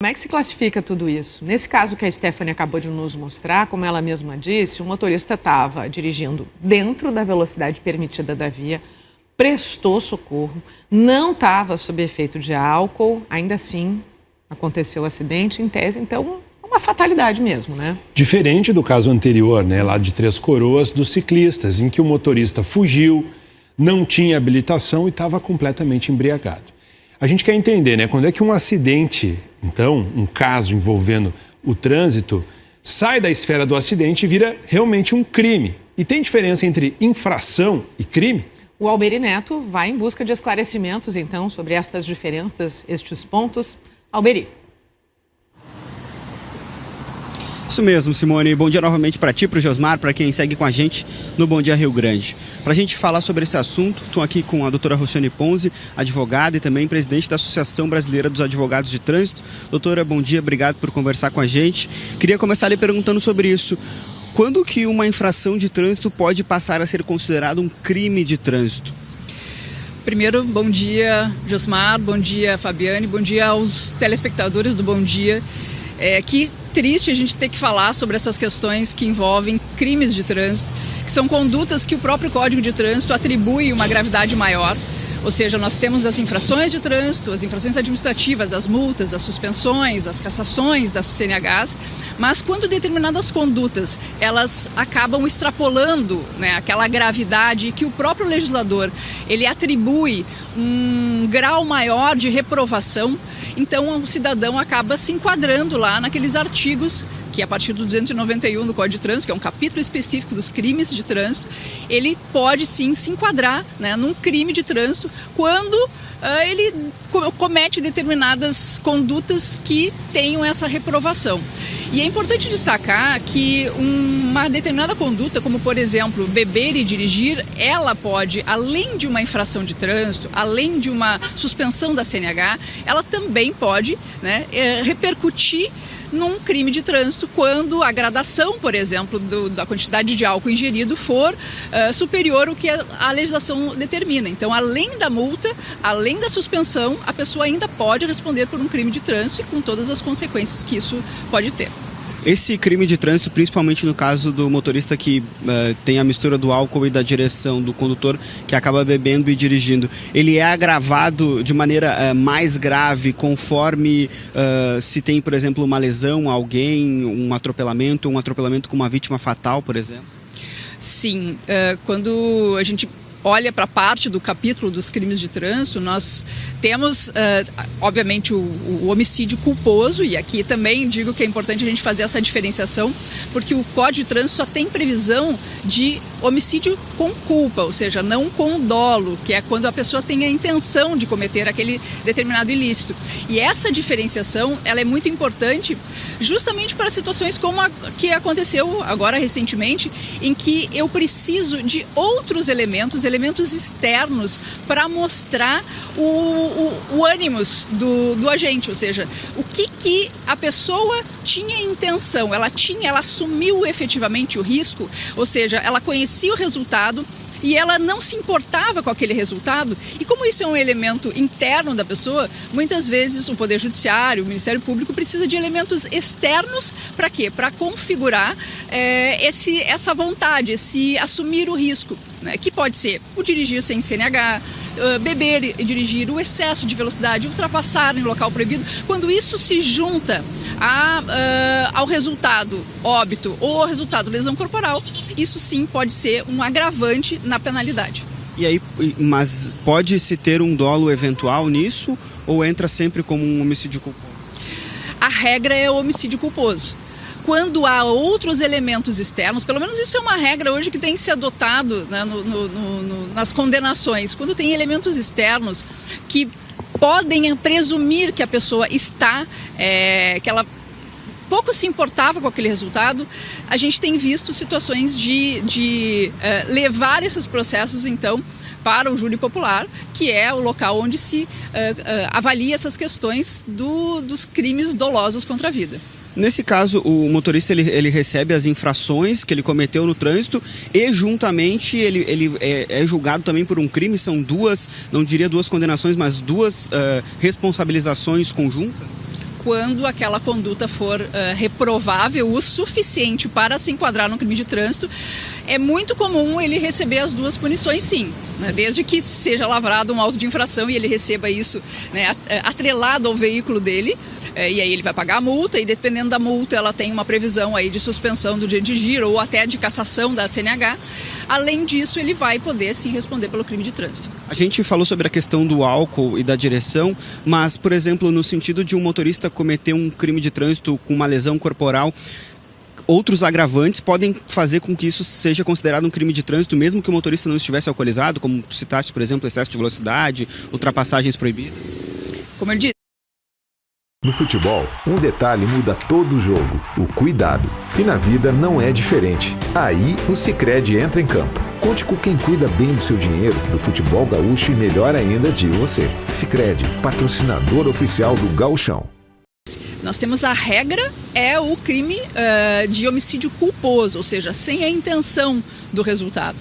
Como é que se classifica tudo isso? Nesse caso que a Stephanie acabou de nos mostrar, como ela mesma disse, o motorista estava dirigindo dentro da velocidade permitida da via, prestou socorro, não estava sob efeito de álcool, ainda assim aconteceu o acidente, em tese, então é uma fatalidade mesmo, né? Diferente do caso anterior, né, lá de Três Coroas, dos ciclistas, em que o motorista fugiu, não tinha habilitação e estava completamente embriagado. A gente quer entender, né, quando é que um acidente, então, um caso envolvendo o trânsito, sai da esfera do acidente e vira realmente um crime. E tem diferença entre infração e crime? O Alberi Neto vai em busca de esclarecimentos, então, sobre estas diferenças, estes pontos. Alberi. Isso mesmo, Simone. Bom dia novamente para ti, para o Josmar, para quem segue com a gente no Bom Dia Rio Grande. Para a gente falar sobre esse assunto, estou aqui com a doutora Roxane Ponzi, advogada e também presidente da Associação Brasileira dos Advogados de Trânsito. Doutora, bom dia, obrigado por conversar com a gente. Queria começar lhe perguntando sobre isso. Quando que uma infração de trânsito pode passar a ser considerado um crime de trânsito? Primeiro, bom dia, Josmar, bom dia, Fabiane, bom dia aos telespectadores do Bom Dia. Que triste a gente ter que falar sobre essas questões que envolvem crimes de trânsito, que são condutas que o próprio Código de Trânsito atribui uma gravidade maior. Ou seja, nós temos as infrações de trânsito, as infrações administrativas, as multas, as suspensões, as cassações das CNHs, mas quando determinadas condutas elas acabam extrapolando, né, aquela gravidade que o próprio legislador ele atribui um grau maior de reprovação, então o cidadão acaba se enquadrando lá naqueles artigos que a partir do 291 do Código de Trânsito, que é um capítulo específico dos crimes de trânsito, ele pode sim se enquadrar, né, num crime de trânsito quando ele comete determinadas condutas que tenham essa reprovação. E é importante destacar que uma determinada conduta, como por exemplo beber e dirigir, ela pode, além de uma infração de trânsito, além de uma suspensão da CNH, ela também pode, né, repercutir num crime de trânsito quando a gradação, por exemplo, da quantidade de álcool ingerido for superior ao que a legislação determina. Então, além da multa, além da suspensão, a pessoa ainda pode responder por um crime de trânsito e com todas as consequências que isso pode ter. Esse crime de trânsito, principalmente no caso do motorista que tem a mistura do álcool e da direção do condutor que acaba bebendo e dirigindo, ele é agravado de maneira mais grave conforme se tem, por exemplo, uma lesão a alguém, um atropelamento com uma vítima fatal, por exemplo? Sim, quando a gente olha para a parte do capítulo dos crimes de trânsito, nós temos, obviamente, o homicídio culposo, e aqui também digo que é importante a gente fazer essa diferenciação, porque o Código de Trânsito só tem previsão de homicídio com culpa, ou seja, não com dolo, que é quando a pessoa tem a intenção de cometer aquele determinado ilícito. E essa diferenciação, ela é muito importante justamente para situações como a que aconteceu agora recentemente, em que eu preciso de outros elementos externos para mostrar o ânimos do agente, ou seja, o que a pessoa tinha intenção, ela assumiu efetivamente o risco, ou seja, ela conhecia o resultado e ela não se importava com aquele resultado. E como isso é um elemento interno da pessoa, muitas vezes o Poder Judiciário, o Ministério Público precisa de elementos externos para quê? Para configurar essa vontade, esse assumir o risco, né? Que pode ser o dirigir sem CNH, beber e dirigir, o excesso de velocidade, ultrapassar em local proibido. Quando isso se junta ao resultado óbito ou ao resultado lesão corporal, isso sim pode ser um agravante na penalidade. E aí, mas pode-se ter um dolo eventual nisso ou entra sempre como um homicídio culposo? A regra é o homicídio culposo. Quando há outros elementos externos, pelo menos isso é uma regra hoje que tem que ser adotado, né, nas condenações, quando tem elementos externos que podem presumir que a pessoa que ela pouco se importava com aquele resultado, a gente tem visto situações de levar esses processos, então, para o júri popular, que é o local onde se avalia essas questões dos crimes dolosos contra a vida. Nesse caso, o motorista ele recebe as infrações que ele cometeu no trânsito e juntamente ele é julgado também por um crime. São duas, não diria duas condenações, mas duas responsabilizações conjuntas? quando aquela conduta for reprovável o suficiente para se enquadrar no crime de trânsito, é muito comum ele receber as duas punições, sim, né? Desde que seja lavrado um auto de infração e ele receba isso, né, atrelado ao veículo dele. E aí ele vai pagar a multa, e dependendo da multa ela tem uma previsão aí de suspensão do direito de giro ou até de cassação da CNH. Além disso, ele vai poder sim responder pelo crime de trânsito. A gente falou sobre a questão do álcool e da direção, mas, por exemplo, no sentido de um motorista cometer um crime de trânsito com uma lesão corporal, outros agravantes podem fazer com que isso seja considerado um crime de trânsito, mesmo que o motorista não estivesse alcoolizado, como citaste, por exemplo, excesso de velocidade, ultrapassagens proibidas? Como eu disse, no futebol, um detalhe muda todo o jogo: o cuidado. E na vida não é diferente. Aí o Sicredi entra em campo. Conte com quem cuida bem do seu dinheiro, do futebol gaúcho e, melhor ainda, de você. Sicredi, patrocinador oficial do Gauchão. nós temos a regra, é o crime de homicídio culposo, ou seja, sem a intenção do resultado.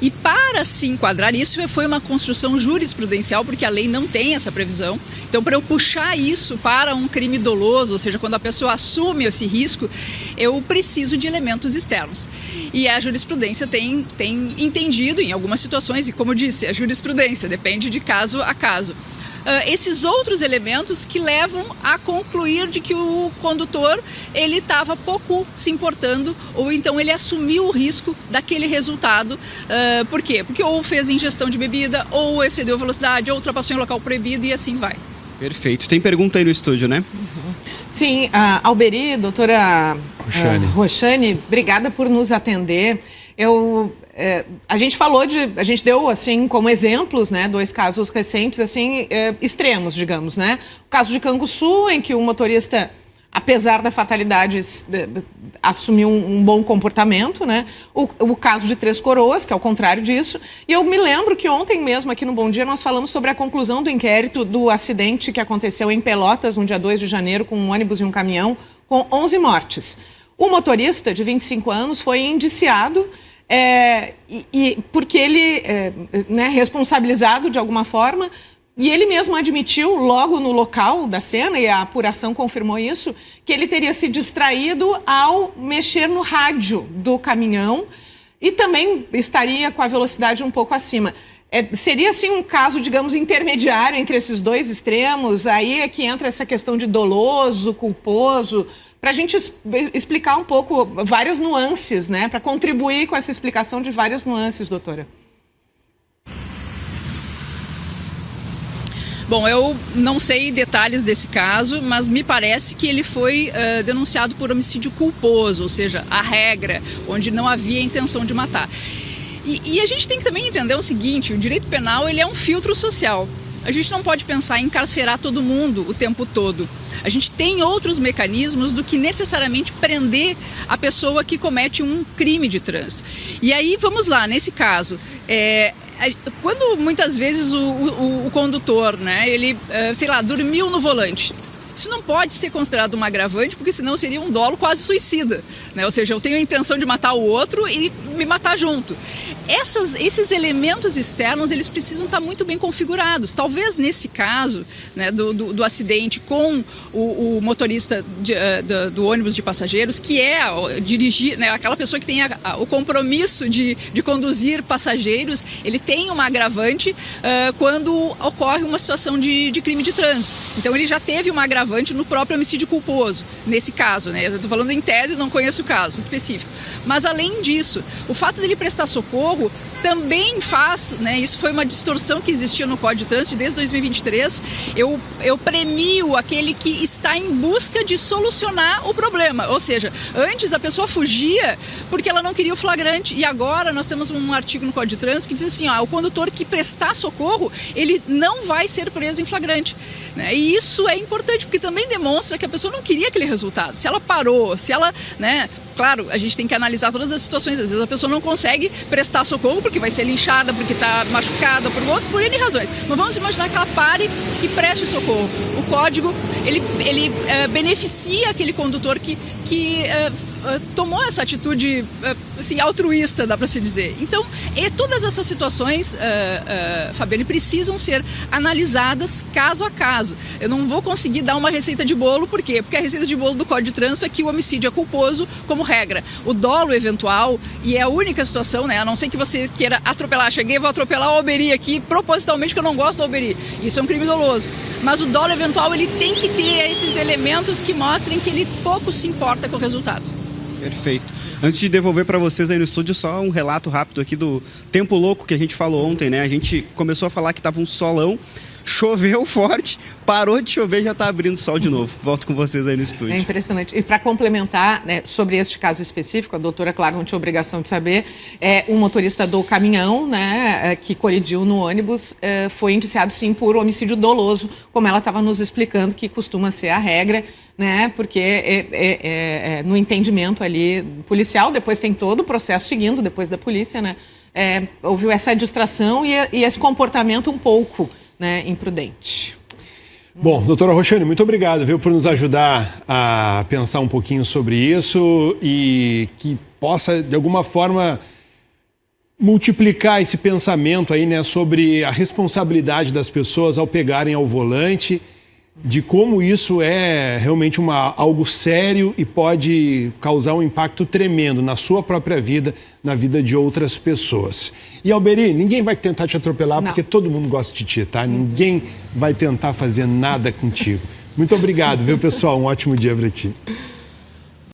E para se enquadrar isso, foi uma construção jurisprudencial, porque a lei não tem essa previsão. Então, para eu puxar isso para um crime doloso, ou seja, quando a pessoa assume esse risco, eu preciso de elementos externos. E a jurisprudência tem entendido em algumas situações, e como eu disse, a jurisprudência depende de caso a caso. Esses outros elementos que levam a concluir de que o condutor ele estava pouco se importando, ou então ele assumiu o risco daquele resultado. Por quê? Porque ou fez ingestão de bebida, ou excedeu a velocidade, ou ultrapassou em local proibido, e assim vai. Perfeito. Tem pergunta aí no estúdio, né? Sim, Alberi, doutora Roxane, obrigada por nos atender. A gente deu assim como exemplos, né, dois casos recentes assim extremos, digamos, né? O caso de Canguçu, em que o motorista, apesar da fatalidade, assumiu um bom comportamento, né? O caso de Três Coroas, que é o contrário disso. E eu me lembro que ontem mesmo aqui no Bom Dia nós falamos sobre a conclusão do inquérito do acidente que aconteceu em Pelotas no dia 2 de janeiro com um ônibus e um caminhão, com 11 mortes. O motorista, de 25 anos, foi indiciado porque ele responsabilizado de alguma forma, e ele mesmo admitiu logo no local da cena, e a apuração confirmou isso, que ele teria se distraído ao mexer no rádio do caminhão e também estaria com a velocidade um pouco acima. Seria assim um caso, digamos, intermediário entre esses dois extremos. Aí é que entra essa questão de doloso, culposo, para a gente explicar um pouco várias nuances, né? Para contribuir com essa explicação de várias nuances, doutora. Bom, eu não sei detalhes desse caso, mas me parece que ele foi denunciado por homicídio culposo, ou seja, a regra, onde não havia intenção de matar. E a gente tem que também entender o seguinte: o direito penal ele é um filtro social. A gente não pode pensar em encarcerar todo mundo o tempo todo. A gente tem outros mecanismos do que necessariamente prender a pessoa que comete um crime de trânsito. E aí, vamos lá, nesse caso, quando muitas vezes o condutor, né, ele, dormiu no volante, isso não pode ser considerado um agravante, porque senão seria um dolo quase suicida, né? Ou seja, eu tenho a intenção de matar o outro e me matar junto. Esses elementos externos, eles precisam estar muito bem configurados. Talvez nesse caso, né, do acidente com o motorista do ônibus de passageiros, que é dirigir, né, aquela pessoa que tem o compromisso de conduzir passageiros, ele tem uma agravante quando ocorre uma situação de crime de trânsito. Então ele já teve uma agravante no próprio homicídio culposo, nesse caso, né? Eu estou falando em tese, não conheço o caso específico. Mas além disso, o fato dele prestar socorro também faz, né? Isso foi uma distorção que existia no Código de Trânsito desde 2023. Eu premio aquele que está em busca de solucionar o problema. Ou seja, antes a pessoa fugia porque ela não queria o flagrante, e agora nós temos um artigo no Código de Trânsito que diz assim: o condutor que prestar socorro, ele não vai ser preso em flagrante, né? E isso é importante porque também demonstra que a pessoa não queria aquele resultado. Se ela parou, se ela, né, claro, a gente tem que analisar todas as situações. Às vezes a pessoa não consegue prestar socorro porque vai ser linchada, porque está machucada, por N razões. Mas vamos imaginar que ela pare e preste socorro. O código, ele beneficia aquele condutor que tomou essa atitude assim, altruísta, dá para se dizer. Então, todas essas situações, Fabiane, precisam ser analisadas caso a caso. Eu não vou conseguir dar uma receita de bolo, por quê? Porque a receita de bolo do Código de Trânsito é que o homicídio é culposo como regra. O dolo eventual, e é a única situação, né? A não ser que você queira atropelar. Cheguei, vou atropelar o Alberi aqui, propositalmente, porque eu não gosto do Alberi. Isso é um crime doloso. Mas o dolo eventual, ele tem que ter esses elementos que mostrem que ele pouco se importa com o resultado. Perfeito. Antes de devolver para vocês aí no estúdio, só um relato rápido aqui do tempo louco que a gente falou ontem, né? A gente começou a falar que tava um solão, choveu forte, parou de chover e já está abrindo sol de novo. Volto com vocês aí no estúdio. É impressionante. E para complementar, né, sobre este caso específico, a doutora, claro, não tinha obrigação de saber, um motorista do caminhão, né, que colidiu no ônibus, foi indiciado sim por homicídio doloso, como ela estava nos explicando que costuma ser a regra, né, porque no entendimento ali policial, depois tem todo o processo seguindo, depois da polícia, né, houve essa distração e esse comportamento um pouco, né, imprudente. Bom, doutora Roxane, muito obrigado, viu, por nos ajudar a pensar um pouquinho sobre isso e que possa, de alguma forma, multiplicar esse pensamento aí, né, sobre a responsabilidade das pessoas ao pegarem ao volante, de como isso é realmente algo sério e pode causar um impacto tremendo na sua própria vida, na vida de outras pessoas. E, Alberi, ninguém vai tentar te atropelar, porque todo mundo gosta de ti, tá? Ninguém vai tentar fazer nada contigo. Muito obrigado, viu, pessoal? Um ótimo dia para ti.